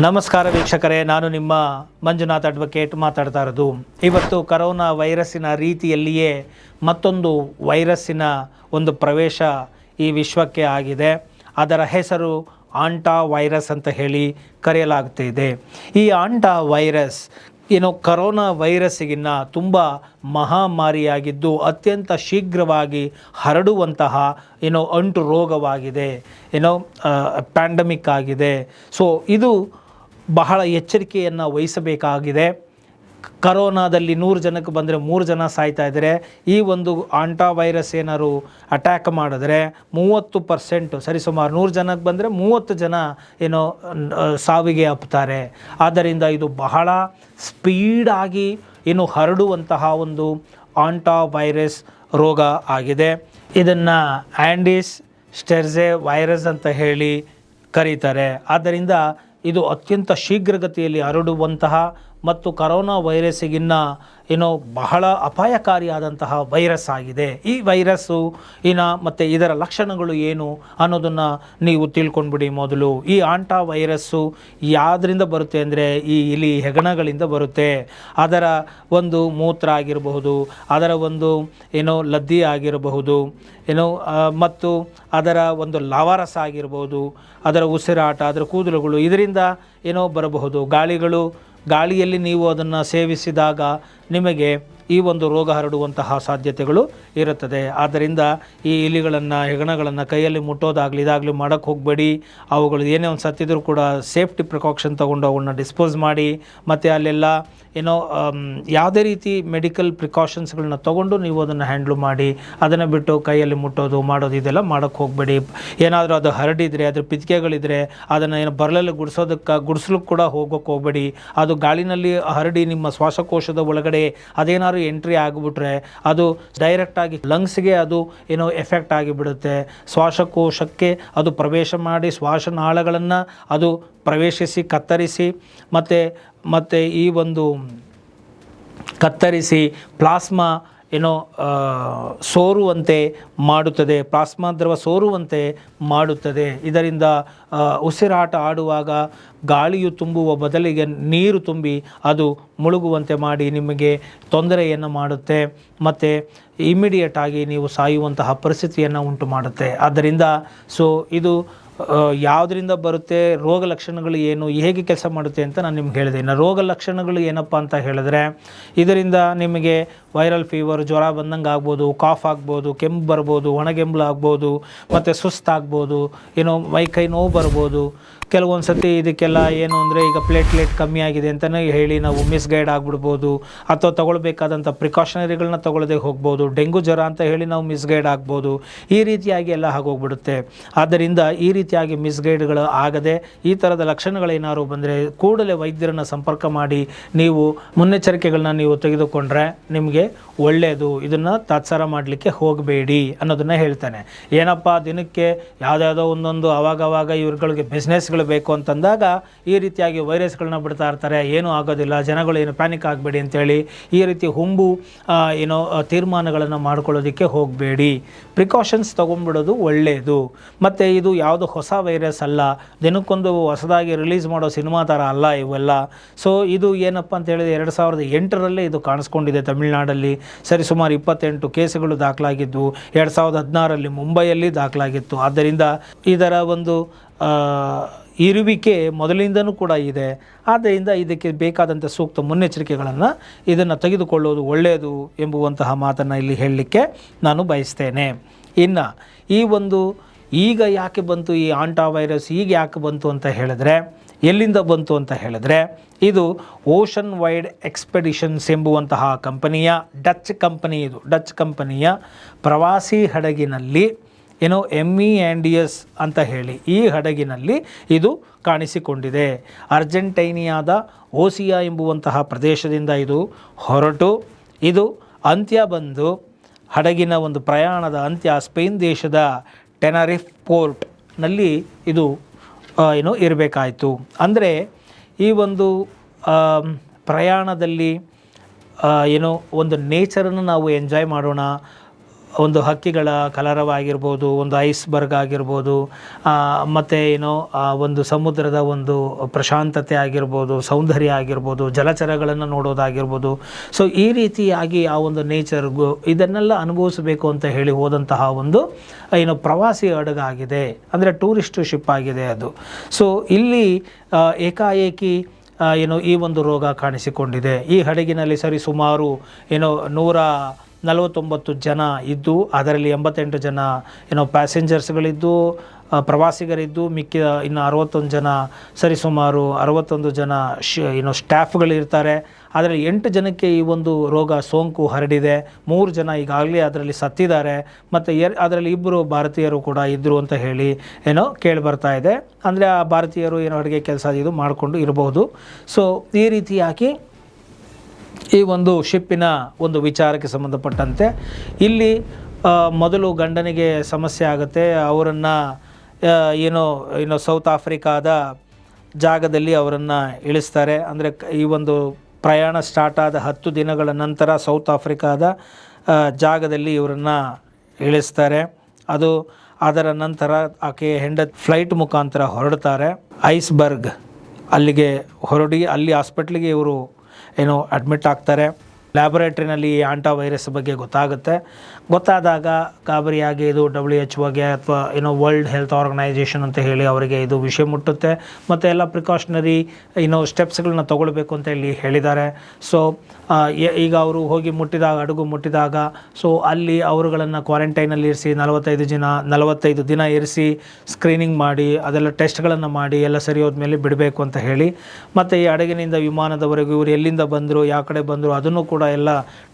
ನಮಸ್ಕಾರ ವೀಕ್ಷಕರೇ, ನಾನು ನಿಮ್ಮ ಮಂಜುನಾಥ್ ಅಡ್ವೊಕೇಟ್ ಮಾತಾಡ್ತಾ ಇರೋದು. ಇವತ್ತು ಕರೋನಾ ವೈರಸ್ಸಿನ ರೀತಿಯಲ್ಲಿಯೇ ಮತ್ತೊಂದು ವೈರಸ್ಸಿನ ಒಂದು ಪ್ರವೇಶ ಈ ವಿಶ್ವಕ್ಕೆ ಆಗಿದೆ. ಅದರ ಹೆಸರು ಆಂಟಾ ವೈರಸ್ ಅಂತ ಹೇಳಿ ಕರೆಯಲಾಗ್ತಿದೆ. ಈ ಆಂಟಾ ವೈರಸ್ ಕರೋನಾ ವೈರಸ್ಸಿಗಿನ್ನ ತುಂಬ ಮಹಾಮಾರಿಯಾಗಿದ್ದು ಅತ್ಯಂತ ಶೀಘ್ರವಾಗಿ ಹರಡುವಂತಹ ಅಂಟು ರೋಗವಾಗಿದೆ, ಪ್ಯಾಂಡಮಿಕ್ ಆಗಿದೆ. ಸೊ ಇದು ಬಹಳ ಎಚ್ಚರಿಕೆಯನ್ನು ವಹಿಸಬೇಕಾಗಿದೆ. ಕರೋನಾದಲ್ಲಿ 100 ಜನಕ್ಕೆ ಬಂದರೆ 3 ಜನ ಸಾಯ್ತಾ ಇದ್ದಾರೆ. ಈ ಒಂದು ಆಂಟಾ ವೈರಸ್ ಏನಾದ್ರು ಅಟ್ಯಾಕ್ ಮಾಡಿದ್ರೆ 30%, ಸರಿಸುಮಾರು 100 ಜನಕ್ಕೆ ಬಂದರೆ 30 ಜನ ಸಾವಿಗೆ ಅಪ್ತಾರೆ. ಆದ್ದರಿಂದ ಇದು ಬಹಳ ಸ್ಪೀಡಾಗಿ ಹರಡುವಂತಹ ಒಂದು ಆಂಟಾ ವೈರಸ್ ರೋಗ ಆಗಿದೆ. ಇದನ್ನು ಆ್ಯಂಡೀಸ್ ಸ್ಟೆರ್ಜೆ ವೈರಸ್ ಅಂತ ಹೇಳಿ ಕರೀತಾರೆ. ಆದ್ದರಿಂದ ಇದು ಅತ್ಯಂತ ಶೀಘ್ರಗತಿಯಲ್ಲಿ ಹರಡುವಂತಹ ಮತ್ತು ಕರೋನಾ ವೈರಸ್ಸಿಗಿನ್ನ ಬಹಳ ಅಪಾಯಕಾರಿಯಾದಂತಹ ವೈರಸ್ ಆಗಿದೆ. ಈ ವೈರಸ್ಸು ಮತ್ತು ಇದರ ಲಕ್ಷಣಗಳು ಏನು ಅನ್ನೋದನ್ನು ನೀವು ತಿಳ್ಕೊಂಡ್ಬಿಡಿ. ಮೊದಲು ಈ ಆಂಟಾ ವೈರಸ್ಸು ಯಾವುದರಿಂದ ಬರುತ್ತೆ ಅಂದರೆ ಈ ಇಲಿ ಹೆಗಣಗಳಿಂದ ಬರುತ್ತೆ. ಅದರ ಒಂದು ಮೂತ್ರ ಆಗಿರಬಹುದು, ಅದರ ಒಂದು ಲದ್ದಿ ಆಗಿರಬಹುದು, ಮತ್ತು ಅದರ ಒಂದು ಲಾವಾರಸ ಆಗಿರ್ಬೋದು, ಅದರ ಉಸಿರಾಟ, ಅದರ ಕೂದಲುಗಳು, ಇದರಿಂದ ಬರಬಹುದು. ಗಾಳಿಯಲ್ಲಿ ನೀವು ಅದನ್ನು ಸೇವಿಸಿದಾಗ ನಿಮಗೆ ಈ ಒಂದು ರೋಗ ಹರಡುವಂತಹ ಸಾಧ್ಯತೆಗಳು ಇರುತ್ತದೆ. ಆದ್ದರಿಂದ ಈ ಇಲಿಗಳನ್ನು, ಹೆಗಣಗಳನ್ನು ಕೈಯಲ್ಲಿ ಮುಟ್ಟೋದಾಗಲಿ ಇದಾಗಲಿ ಮಾಡೋಕ್ಕೆ ಹೋಗಬೇಡಿ. ಅವುಗಳು ಏನೇ ಒಂದು ಸತ್ತಿದ್ರೂ ಕೂಡ ಸೇಫ್ಟಿ ಪ್ರಿಕಾಷನ್ ತೊಗೊಂಡು ಅವುಗಳನ್ನ ಡಿಸ್ಪೋಸ್ ಮಾಡಿ, ಮತ್ತು ಅಲ್ಲೆಲ್ಲ ಯಾವುದೇ ರೀತಿ ಮೆಡಿಕಲ್ ಪ್ರಿಕಾಷನ್ಸ್ಗಳನ್ನ ತೊಗೊಂಡು ನೀವು ಅದನ್ನು ಹ್ಯಾಂಡ್ಲ್ ಮಾಡಿ. ಅದನ್ನು ಬಿಟ್ಟು ಕೈಯಲ್ಲಿ ಮುಟ್ಟೋದು ಮಾಡೋದು ಇದೆಲ್ಲ ಮಾಡೋಕ್ಕೆ ಹೋಗಬೇಡಿ. ಏನಾದರೂ ಅದು ಹರಡಿದರೆ, ಅದ್ರ ಪಿತ್ತಿಗೆಗಳಿದ್ರೆ ಅದನ್ನು ಬರಲಲ್ಲಿ ಗುಡಿಸ್ಲಿಕ್ಕೆ ಕೂಡ ಹೋಗೋಕ್ಕೆ ಹೋಗಬೇಡಿ. ಅದು ಗಾಳಿನಲ್ಲಿ ಹರಡಿ ನಿಮ್ಮ ಶ್ವಾಸಕೋಶದ ಒಳಗಡೆ ಅದೇನಾದ್ರು ಎಂಟ್ರಿ ಆಗಿಬಿಟ್ರೆ ಅದು ಡೈರೆಕ್ಟಾಗಿ ಲಂಗ್ಸ್ಗೆ ಅದು ಎಫೆಕ್ಟ್ ಆಗಿಬಿಡುತ್ತೆ. ಶ್ವಾಸಕೋಶಕ್ಕೆ ಅದು ಪ್ರವೇಶ ಮಾಡಿ ಶ್ವಾಸನಾಳಗಳನ್ನು ಅದು ಪ್ರವೇಶಿಸಿ ಕತ್ತರಿಸಿ ಮತ್ತು ಈ ಒಂದು ಕತ್ತರಿಸಿ ಪ್ಲಾಸ್ಮಾ ಸೋರುವಂತೆ ಮಾಡುತ್ತದೆ, ಪ್ಲಾಸ್ಮಾ ದ್ರವ ಸೋರುವಂತೆ ಮಾಡುತ್ತದೆ. ಇದರಿಂದ ಉಸಿರಾಟ ಆಡುವಾಗ ಗಾಳಿಯು ತುಂಬುವ ಬದಲಿಗೆ ನೀರು ತುಂಬಿ ಅದು ಮುಳುಗುವಂತೆ ಮಾಡಿ ನಿಮಗೆ ತೊಂದರೆಯನ್ನು ಮಾಡುತ್ತೆ ಮತ್ತು ಇಮಿಡಿಯೇಟಾಗಿ ನೀವು ಸಾಯುವಂತಹ ಪರಿಸ್ಥಿತಿಯನ್ನು ಉಂಟು ಮಾಡುತ್ತೆ. ಆದ್ದರಿಂದ ಇದು ಯಾವುದರಿಂದ ಬರುತ್ತೆ, ರೋಗ ಲಕ್ಷಣಗಳು ಏನು, ಹೇಗೆ ಕೆಲಸ ಮಾಡುತ್ತೆ ಅಂತ ನಾನು ನಿಮ್ಗೆ ಹೇಳಿದೆ. ರೋಗ ಲಕ್ಷಣಗಳು ಏನಪ್ಪ ಅಂತ ಹೇಳಿದ್ರೆ, ಇದರಿಂದ ನಿಮಗೆ ವೈರಲ್ ಫೀವರ್, ಜ್ವರ ಬಂದಂಗೆ ಆಗ್ಬೋದು, ಕಾಫ್ ಆಗ್ಬೋದು, ಕೆಮ್ಮು ಬರ್ಬೋದು, ಒಣಗೆಂಬಳು ಆಗ್ಬೋದು, ಮತ್ತು ಸುಸ್ತಾಗ್ಬೋದು, ಮೈಕೈ ನೋವು ಬರ್ಬೋದು. ಕೆಲವೊಂದು ಸತಿ ಇದಕ್ಕೆಲ್ಲ ಅಂದರೆ ಈಗ ಪ್ಲೇಟ್ಲೆಟ್ ಕಮ್ಮಿ ಆಗಿದೆ ಅಂತಲೇ ಹೇಳಿ ನಾವು ಮಿಸ್ಗೈಡ್ ಆಗಿಬಿಡ್ಬೋದು, ಅಥವಾ ತಗೊಳ್ಬೇಕಾದಂಥ ಪ್ರಿಕಾಷನರಿಗಳನ್ನ ತಗೊಳ್ಳದೆ ಹೋಗ್ಬೋದು. ಡೆಂಗು ಜ್ವರ ಅಂತ ಹೇಳಿ ನಾವು ಮಿಸ್ಗೈಡ್ ಆಗ್ಬೋದು. ಈ ರೀತಿಯಾಗಿ ಎಲ್ಲ ಆಗೋಗ್ಬಿಡುತ್ತೆ. ಆದ್ದರಿಂದ ಈ ರೀತಿಯಾಗಿ ಮಿಸ್ಗೈಡ್ಗಳು ಆಗದೆ ಈ ಥರದ ಲಕ್ಷಣಗಳೇನಾದ್ರು ಬಂದರೆ ಕೂಡಲೇ ವೈದ್ಯರನ್ನು ಸಂಪರ್ಕ ಮಾಡಿ ನೀವು ಮುನ್ನೆಚ್ಚರಿಕೆಗಳನ್ನ ನೀವು ತೆಗೆದುಕೊಂಡ್ರೆ ನಿಮಗೆ ಒಳ್ಳೆಯದು. ಇದನ್ನು ತಾತ್ಸಾರ ಮಾಡಲಿಕ್ಕೆ ಹೋಗಬೇಡಿ ಅನ್ನೋದನ್ನು ಹೇಳ್ತಾನೆ. ಏನಪ್ಪ, ದಿನಕ್ಕೆ ಯಾವುದ್ಯಾವುದೋ ಒಂದೊಂದು ಅವಾಗವಾಗ ಇವ್ರುಗಳಿಗೆ ಬಿಸ್ನೆಸ್ಗಳು ಬೇಕು ಅಂತಂದಾಗ ಈ ರೀತಿಯಾಗಿ ವೈರಸ್ಗಳನ್ನ ಬಿಡ್ತಾ ಇರ್ತಾರೆ. ಏನೂ ಆಗೋದಿಲ್ಲ, ಜನಗಳು ಪ್ಯಾನಿಕ್ ಆಗಬೇಡಿ ಅಂತೇಳಿ ಈ ರೀತಿ ತೀರ್ಮಾನಗಳನ್ನು ಮಾಡ್ಕೊಳ್ಳೋದಕ್ಕೆ ಹೋಗಬೇಡಿ. ಪ್ರಿಕಾಷನ್ಸ್ ತೊಗೊಂಡ್ಬಿಡೋದು ಒಳ್ಳೆಯದು. ಮತ್ತು ಇದು ಯಾವುದು ಹೊಸ ವೈರಸ್ ಅಲ್ಲ, ದಿನಕ್ಕೊಂದು ಹೊಸದಾಗಿ ರಿಲೀಸ್ ಮಾಡೋ ಸಿನಿಮಾ ಥರ ಅಲ್ಲ ಇವೆಲ್ಲ. ಇದು ಏನಪ್ಪ ಅಂತ ಹೇಳಿದ್ರೆ 2008ರಲ್ಲೇ ಇದು ಕಾಣಿಸ್ಕೊಂಡಿದೆ ತಮಿಳುನಾಡಲ್ಲಿ. ಸರಿಸುಮಾರು 28 ಕೇಸುಗಳು ದಾಖಲಾಗಿದ್ದು 2016ರಲ್ಲಿ ಮುಂಬೈಯಲ್ಲಿ ದಾಖಲಾಗಿತ್ತು. ಆದ್ದರಿಂದ ಇದರ ಒಂದು ಇರುವಿಕೆ ಮೊದಲಿಂದನೂ ಕೂಡ ಇದೆ. ಆದ್ದರಿಂದ ಇದಕ್ಕೆ ಬೇಕಾದಂಥ ಸೂಕ್ತ ಮುನ್ನೆಚ್ಚರಿಕೆಗಳನ್ನು ಇದನ್ನು ತೆಗೆದುಕೊಳ್ಳೋದು ಒಳ್ಳೆಯದು ಎಂಬುವಂತಹ ಮಾತನ್ನು ಇಲ್ಲಿ ಹೇಳಲಿಕ್ಕೆ ನಾನು ಬಯಸ್ತೇನೆ. ಇನ್ನು ಈಗ ಯಾಕೆ ಬಂತು ಈ ಆಂಟಾ ವೈರಸ್, ಈಗ ಯಾಕೆ ಬಂತು ಅಂತ ಹೇಳಿದ್ರೆ, ಎಲ್ಲಿಂದ ಬಂತು ಅಂತ ಹೇಳಿದ್ರೆ, ಇದು ಓಷನ್ ವೈಡ್ ಎಕ್ಸ್ಪೆಡಿಷನ್ಸ್ ಎಂಬುವಂತಹ ಕಂಪನಿಯ ಡಚ್ ಕಂಪನಿಯ ಪ್ರವಾಸಿ ಹಡಗಿನಲ್ಲಿ MEANDS ಅಂತ ಹೇಳಿ ಈ ಹಡಗಿನಲ್ಲಿ ಇದು ಕಾಣಿಸಿಕೊಂಡಿದೆ. ಅರ್ಜೆಂಟೈನಿಯಾದ ಓಸಿಯಾ ಎಂಬುವಂತಹ ಪ್ರದೇಶದಿಂದ ಇದು ಹೊರಟು ಇದು ಅಂತ್ಯ ಬಂದು ಹಡಗಿನ ಒಂದು ಪ್ರಯಾಣದ ಅಂತ್ಯ ಸ್ಪೇನ್ ದೇಶದ ಟೆನರಿಫ್ ಪೋರ್ಟ್ನಲ್ಲಿ ಇದು ಇರಬೇಕಾಯಿತು. ಅಂದರೆ ಈ ಒಂದು ಪ್ರಯಾಣದಲ್ಲಿ ಒಂದು ನೇಚರನ್ನು ನಾವು ಎಂಜಾಯ್ ಮಾಡೋಣ, ಒಂದು ಹಕ್ಕಿಗಳ ಕಲರವ ಆಗಿರ್ಬೋದು, ಒಂದು ಐಸ್ಬರ್ಗ್ ಆಗಿರ್ಬೋದು, ಮತ್ತು ಏನೋ ಒಂದು ಸಮುದ್ರದ ಒಂದು ಪ್ರಶಾಂತತೆ ಆಗಿರ್ಬೋದು, ಸೌಂದರ್ಯ ಆಗಿರ್ಬೋದು, ಜಲಚರಗಳನ್ನು ನೋಡೋದಾಗಿರ್ಬೋದು. ಸೊ ಈ ರೀತಿಯಾಗಿ ಆ ಒಂದು ನೇಚರ್ಗೂ ಇದನ್ನೆಲ್ಲ ಅನುಭವಿಸಬೇಕು ಅಂತ ಹೇಳಿ ಹೋದಂತಹ ಒಂದು ಏನು ಪ್ರವಾಸಿ ಹಡಗಾಗಿದೆ, ಅಂದರೆ ಟೂರಿಸ್ಟ್ ಶಿಪ್ ಆಗಿದೆ ಅದು. ಸೊ ಇಲ್ಲಿ ಏಕಾಏಕಿ ಈ ಒಂದು ರೋಗ ಕಾಣಿಸಿಕೊಂಡಿದೆ. ಈ ಹಡಗಿನಲ್ಲಿ ಸರಿಸುಮಾರು 149 ಜನ ಇದ್ದು, ಅದರಲ್ಲಿ 88 ಜನ ಪ್ಯಾಸೆಂಜರ್ಸ್ಗಳಿದ್ದು, ಪ್ರವಾಸಿಗರಿದ್ದು, ಮಿಕ್ಕಿದ ಇನ್ನು 61 ಜನ ಸರಿಸುಮಾರು 61 ಜನ ಸ್ಟಾಫ್ಗಳಿರ್ತಾರೆ. ಅದರಲ್ಲಿ 8 ಜನಕ್ಕೆ ಈ ಒಂದು ರೋಗ ಸೋಂಕು ಹರಡಿದೆ. 3 ಜನ ಈಗಾಗಲೇ ಅದರಲ್ಲಿ ಸತ್ತಿದ್ದಾರೆ. ಮತ್ತು ಅದರಲ್ಲಿ 2 ಭಾರತೀಯರು ಕೂಡ ಇದ್ದರು ಅಂತ ಹೇಳಿ ಕೇಳಿ ಬರ್ತಾ ಇದೆ. ಅಂದರೆ ಆ ಭಾರತೀಯರು ಅಡುಗೆ ಕೆಲಸ ಇದು ಮಾಡಿಕೊಂಡು ಇರಬಹುದು. ಸೊ ಈ ರೀತಿಯಾಗಿ ಈ ಒಂದು ಶಿಪ್ಪಿನ ಒಂದು ವಿಚಾರಕ್ಕೆ ಸಂಬಂಧಪಟ್ಟಂತೆ ಇಲ್ಲಿ ಮೊದಲು ಗಂಡನಿಗೆ ಸಮಸ್ಯೆ ಆಗುತ್ತೆ. ಅವರನ್ನು ಸೌತ್ ಆಫ್ರಿಕಾದ ಜಾಗದಲ್ಲಿ ಅವರನ್ನು ಇಳಿಸ್ತಾರೆ. ಅಂದರೆ ಈ ಒಂದು ಪ್ರಯಾಣ ಸ್ಟಾರ್ಟ್ ಆದ 10 ದಿನಗಳ ನಂತರ ಸೌತ್ ಆಫ್ರಿಕಾದ ಜಾಗದಲ್ಲಿ ಇವರನ್ನು ಇಳಿಸ್ತಾರೆ. ಅದರ ನಂತರ ಆಕೆ ಫ್ಲೈಟ್ ಮುಖಾಂತರ ಹೊರಡ್ತಾರೆ. ಐಸ್ಬರ್ಗ್ ಅಲ್ಲಿಗೆ ಹೊರಡಿ ಅಲ್ಲಿ ಹಾಸ್ಪಿಟ್ಲಿಗೆ ಇವರು ಅಡ್ಮಿಟ್ ಆಗ್ತಾರೆ. ಲ್ಯಾಬೊರೇಟ್ರಿನಲ್ಲಿ ಆಂಟಾ ವೈರಸ್ ಬಗ್ಗೆ ಗೊತ್ತಾದಾಗ ಗಾಬರಿಯಾಗಿ ಇದು WHO ಅಥವಾ ವರ್ಲ್ಡ್ ಹೆಲ್ತ್ ಆರ್ಗನೈಜೇಷನ್ ಅಂತ ಹೇಳಿ ಅವರಿಗೆ ಇದು ವಿಷಯ ಮುಟ್ಟುತ್ತೆ. ಮತ್ತು ಎಲ್ಲ ಪ್ರಿಕಾಷನರಿ ಸ್ಟೆಪ್ಸ್ಗಳನ್ನ ತೊಗೊಳ್ಬೇಕು ಅಂತ ಹೇಳಿ ಹೇಳಿದ್ದಾರೆ. ಸೊ ಈಗ ಅವರು ಹೋಗಿ ಹಡಗು ಮುಟ್ಟಿದಾಗ ಸೊ ಅಲ್ಲಿ ಅವರುಗಳನ್ನು ಕ್ವಾರಂಟೈನಲ್ಲಿ ಇರಿಸಿ 45 ದಿನ ಇರಿಸಿ ಸ್ಕ್ರೀನಿಂಗ್ ಮಾಡಿ ಅದೆಲ್ಲ ಟೆಸ್ಟ್ಗಳನ್ನು ಮಾಡಿ ಎಲ್ಲ ಸರಿ ಹೋದ್ಮೇಲೆ ಬಿಡಬೇಕು ಅಂತ ಹೇಳಿ, ಮತ್ತು ಈ ಹಡಗಿನಿಂದ ವಿಮಾನದವರೆಗೂ ಇವರು ಎಲ್ಲಿಂದ ಬಂದರು, ಯಾವ ಕಡೆ ಬಂದರು ಅದನ್ನು ಕೂಡ ಎಲ್ಲ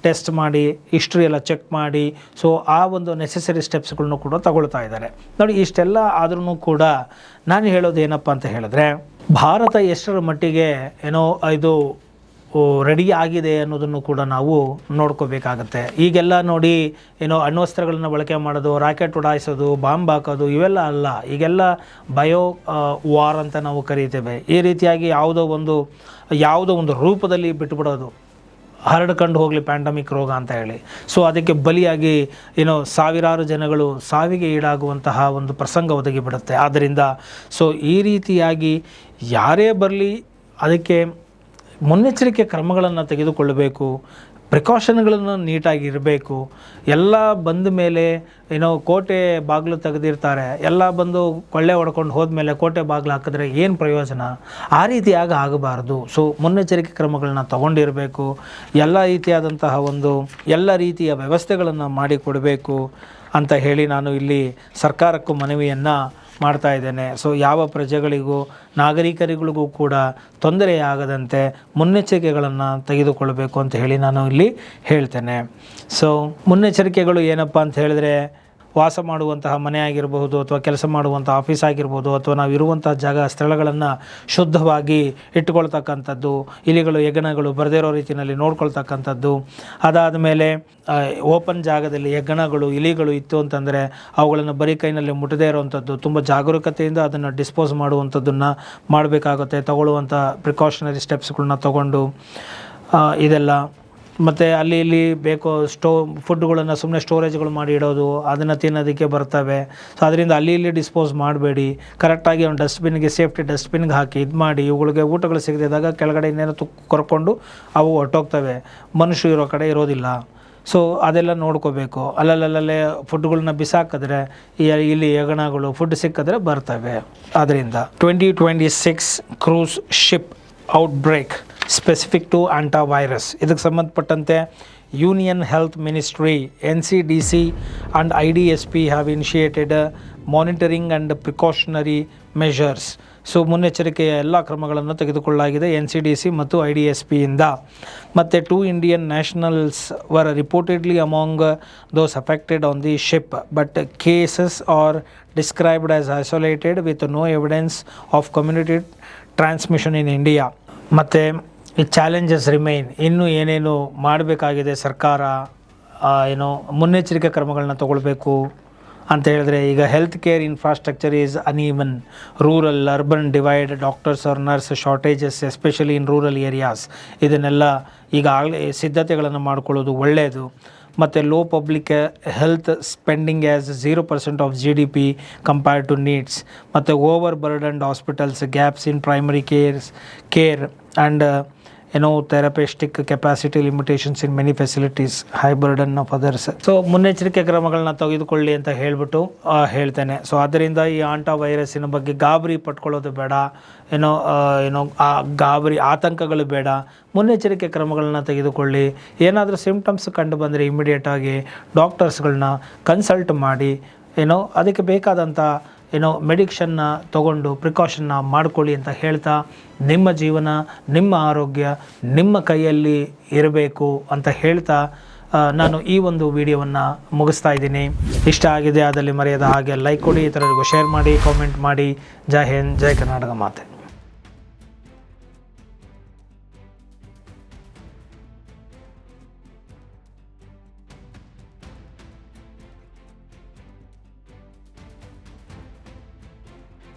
ಟೆಸ್ಟ್ ಮಾಡಿ ಹಿಸ್ಟ್ರಿ ಎಲ್ಲ ಚೆಕ್ ಮಾಡಿ ಸೊ ಆ ಒಂದು ನೆಸೆಸರಿ ಸ್ಟೆಪ್ಸ್ಗಳನ್ನು ಕೂಡ ತಗೊಳ್ತಾ ಇದ್ದಾರೆ. ನೋಡಿ, ಇಷ್ಟೆಲ್ಲ ಆದ್ರೂ ಕೂಡ ನಾನು ಹೇಳೋದು ಏನಪ್ಪ ಅಂತ ಹೇಳಿದ್ರೆ, ಭಾರತ ಎಷ್ಟರ ಮಟ್ಟಿಗೆ ಇದು ರೆಡಿ ಆಗಿದೆ ಅನ್ನೋದನ್ನು ಕೂಡ ನಾವು ನೋಡ್ಕೋಬೇಕಾಗತ್ತೆ. ಈಗೆಲ್ಲ ನೋಡಿ ಅಣ್ವಸ್ತ್ರಗಳನ್ನ ಬಳಕೆ ಮಾಡೋದು, ರಾಕೆಟ್ ಉಡಾಯಿಸೋದು, ಬಾಂಬ್ ಹಾಕೋದು ಇವೆಲ್ಲ ಅಲ್ಲ. ಈಗೆಲ್ಲ ಬಯೋ ವಾರ್ ಅಂತ ನಾವು ಕರೀತೇವೆ. ಈ ರೀತಿಯಾಗಿ ಯಾವುದೋ ಒಂದು ರೂಪದಲ್ಲಿ ಬಿಟ್ಟುಬಿಡೋದು, ಹರಡ್ಕೊಂಡು ಹೋಗಲಿ ಪ್ಯಾಂಡಮಿಕ್ ರೋಗ ಅಂತ ಹೇಳಿ. ಸೊ ಅದಕ್ಕೆ ಬಲಿಯಾಗಿ ಸಾವಿರಾರು ಜನಗಳು ಸಾವಿಗೆ ಈಡಾಗುವಂತಹ ಒಂದು ಪ್ರಸಂಗ ಒದಗಿಬಿಡುತ್ತೆ. ಆದ್ದರಿಂದ ಸೊ ಈ ರೀತಿಯಾಗಿ ಯಾರೇ ಬರಲಿ ಅದಕ್ಕೆ ಮುನ್ನೆಚ್ಚರಿಕೆ ಕ್ರಮಗಳನ್ನು ತೆಗೆದುಕೊಳ್ಳಬೇಕು, ಪ್ರಿಕಾಷನ್ಗಳನ್ನು ನೀಟಾಗಿ ಇರಬೇಕು. ಎಲ್ಲ ಬಂದ ಮೇಲೆ ಕೋಟೆ ಬಾಗಿಲು ತೆಗೆದಿರ್ತಾರೆ, ಎಲ್ಲ ಬಂದು ಕೊಳ್ಳೆ ಹೊಡ್ಕೊಂಡು ಹೋದ್ಮೇಲೆ ಕೋಟೆ ಬಾಗಿಲು ಹಾಕಿದ್ರೆ ಏನು ಪ್ರಯೋಜನ? ಆ ರೀತಿಯಾಗಿ ಆಗಬಾರ್ದು. ಸೊ ಮುನ್ನೆಚ್ಚರಿಕೆ ಕ್ರಮಗಳನ್ನ ತಗೊಂಡಿರಬೇಕು. ಎಲ್ಲ ರೀತಿಯ ವ್ಯವಸ್ಥೆಗಳನ್ನು ಮಾಡಿಕೊಡಬೇಕು ಅಂತ ಹೇಳಿ ನಾನು ಇಲ್ಲಿ ಸರ್ಕಾರಕ್ಕೂ ಮನವಿಯನ್ನು ಮಾಡ್ತಾ ಇದ್ದೇನೆ. ಸೊ ಯಾವ ಪ್ರಜೆಗಳಿಗೂ ನಾಗರಿಕರಿಗಳಿಗೂ ಕೂಡ ತೊಂದರೆಯಾಗದಂತೆ ಮುನ್ನೆಚ್ಚರಿಕೆಗಳನ್ನು ತೆಗೆದುಕೊಳ್ಳಬೇಕು ಅಂತ ಹೇಳಿ ನಾನು ಇಲ್ಲಿ ಹೇಳ್ತೇನೆ. ಸೊ ಮುನ್ನೆಚ್ಚರಿಕೆಗಳು ಏನಪ್ಪ ಅಂತ ಹೇಳಿದ್ರೆ, ವಾಸ ಮಾಡುವಂತಹ ಮನೆ ಆಗಿರಬಹುದು, ಅಥವಾ ಕೆಲಸ ಮಾಡುವಂಥ ಆಫೀಸ್ ಆಗಿರ್ಬೋದು, ಅಥವಾ ನಾವು ಇರುವಂಥ ಸ್ಥಳಗಳನ್ನು ಶುದ್ಧವಾಗಿ ಇಟ್ಟುಕೊಳ್ತಕ್ಕಂಥದ್ದು, ಇಲಿಗಳು ಹೆಗ್ಗಣಗಳು ಬರದೇ ಇರೋ ರೀತಿಯಲ್ಲಿ ನೋಡ್ಕೊಳ್ತಕ್ಕಂಥದ್ದು. ಅದಾದ ಮೇಲೆ ಓಪನ್ ಜಾಗದಲ್ಲಿ ಹೆಗ್ಗಣಗಳು ಇಲಿಗಳು ಇತ್ತು ಅಂತಂದರೆ ಅವುಗಳನ್ನು ಬರೀ ಕೈನಲ್ಲಿ ಮುಟ್ಟದೇ ಇರೋವಂಥದ್ದು, ತುಂಬ ಜಾಗರೂಕತೆಯಿಂದ ಅದನ್ನು ಡಿಸ್ಪೋಸ್ ಮಾಡುವಂಥದ್ದನ್ನು ಮಾಡಬೇಕಾಗುತ್ತೆ. ತಗೊಳ್ಳುವಂಥ ಪ್ರಿಕಾಷನರಿ ಸ್ಟೆಪ್ಸ್ಗಳನ್ನ ತಗೊಂಡು ಇದೆಲ್ಲ. ಮತ್ತು ಅಲ್ಲಿ ಇಲ್ಲಿ ಬೇಕೋ ಫುಡ್ಗಳನ್ನು ಸುಮ್ಮನೆ ಸ್ಟೋರೇಜ್ಗಳು ಮಾಡಿ ಇಡೋದು, ಅದನ್ನು ತಿನ್ನೋದಕ್ಕೆ ಬರ್ತವೆ. ಸೊ ಅದರಿಂದ ಅಲ್ಲಿ ಇಲ್ಲಿ ಡಿಸ್ಪೋಸ್ ಮಾಡಬೇಡಿ. ಕರೆಕ್ಟಾಗಿ ಒಂದು ಸೇಫ್ಟಿ ಡಸ್ಟ್ಬಿನ್ಗೆ ಹಾಕಿ ಇದು ಮಾಡಿ. ಇವುಗಳಿಗೆ ಊಟಗಳು ಸಿಗದಿದ್ದಾಗ ಕೆಳಗಡೆ ಇನ್ನೇನೋ ಕರ್ಕೊಂಡು ಅವು ಹೊರಟೋಗ್ತವೆ, ಮನುಷ್ಯರು ಇರೋ ಕಡೆ ಇರೋದಿಲ್ಲ. ಸೊ ಅದೆಲ್ಲ ನೋಡ್ಕೋಬೇಕು. ಅಲ್ಲಲ್ಲೇ ಫುಡ್ಗಳನ್ನ ಬಿಸಾಕಿದ್ರೆ ಇಲ್ಲಿ ಹೆಗಣಗಳು ಫುಡ್ ಸಿಕ್ಕಿದ್ರೆ ಬರ್ತವೆ. ಆದ್ದರಿಂದ 2026 cruise ship outbreak specific to hanta virus, ಇದಕ್ಕೆ ಸಂಬಂಧಪಟ್ಟಂತೆ union health ministry, NCDC and IDSP have initiated monitoring and precautionary measures. So ಮುನ್ನೆಚ್ಚರಿಕೆಯ ಎಲ್ಲ ಕ್ರಮಗಳನ್ನು ತೆಗೆದುಕೊಳ್ಳಲಾಗಿದೆ NCDC ಮತ್ತು IDSPಯಿಂದ. ಮತ್ತು 2 Indian nationals were reportedly among those affected on the ship, but cases are described as isolated with no evidence of community transmission in India. ಮತ್ತು ಈ challenges remain, ಇನ್ನೂ ಏನೇನು ಮಾಡಬೇಕಾಗಿದೆ ಸರ್ಕಾರ, ಮುನ್ನೆಚ್ಚರಿಕೆ ಕ್ರಮಗಳನ್ನ ತಗೊಳ್ಬೇಕು ಅಂತ ಹೇಳಿದ್ರೆ, ಈಗ health care infrastructure is uneven, rural urban divide, doctors or nurse shortages especially in rural areas. ಇದನ್ನೆಲ್ಲ ಈಗಾಗಲೇ ಸಿದ್ಧತೆಗಳನ್ನು ಮಾಡ್ಕೊಳ್ಳೋದು ಒಳ್ಳೆಯದು. ಮತ್ತು low public health spending as 0% of GDP compared to needs, ಮತ್ತು overburdened hospitals, gaps in primary care and therapeutic capacity limitations in many facilities, high burden of others. So ಮುನ್ನೆಚ್ಚರಿಕೆ ಕ್ರಮಗಳನ್ನ ತೆಗೆದುಕೊಳ್ಳಿ ಅಂತ ಹೇಳ್ಬಿಟ್ಟು ಹೇಳ್ತೇನೆ. ಸೊ ಆದ್ದರಿಂದ ಈ ಆಂಟಾ ವೈರಸ್ಸಿನ ಬಗ್ಗೆ ಗಾಬರಿ ಪಟ್ಕೊಳ್ಳೋದು ಬೇಡ, ಗಾಬರಿ ಆತಂಕಗಳು ಬೇಡ. ಮುನ್ನೆಚ್ಚರಿಕೆ ಕ್ರಮಗಳನ್ನ ತೆಗೆದುಕೊಳ್ಳಿ. ಏನಾದರೂ ಸಿಂಪ್ಟಮ್ಸ್ ಕಂಡು ಬಂದರೆ ಇಮಿಡಿಯೇಟಾಗಿ ಡಾಕ್ಟರ್ಸ್ಗಳನ್ನ ಕನ್ಸಲ್ಟ್ ಮಾಡಿ ಅದಕ್ಕೆ ಬೇಕಾದಂಥ ಮೆಡಿಕ್ಷನ್ನ ತೊಗೊಂಡು ಪ್ರಿಕಾಷನ್ನ ಮಾಡ್ಕೊಳ್ಳಿ ಅಂತ ಹೇಳ್ತಾ, ನಿಮ್ಮ ಜೀವನ, ನಿಮ್ಮ ಆರೋಗ್ಯ ನಿಮ್ಮ ಕೈಯಲ್ಲಿ ಇರಬೇಕು ಅಂತ ಹೇಳ್ತಾ ನಾನು ಈ ಒಂದು ವಿಡಿಯೋವನ್ನು ಮುಗಿಸ್ತಾ ಇದ್ದೀನಿ. ಇಷ್ಟ ಆಗಿದೆ ಆದಲ್ಲಿ ಮರೆಯದ ಹಾಗೆ ಲೈಕ್ ಕೊಡಿ, ಇತರರಿಗೂ ಶೇರ್ ಮಾಡಿ, ಕಾಮೆಂಟ್ ಮಾಡಿ. ಜೈ ಹಿಂದ್, ಜೈ ಕರ್ನಾಟಕ ಮಾತೆ.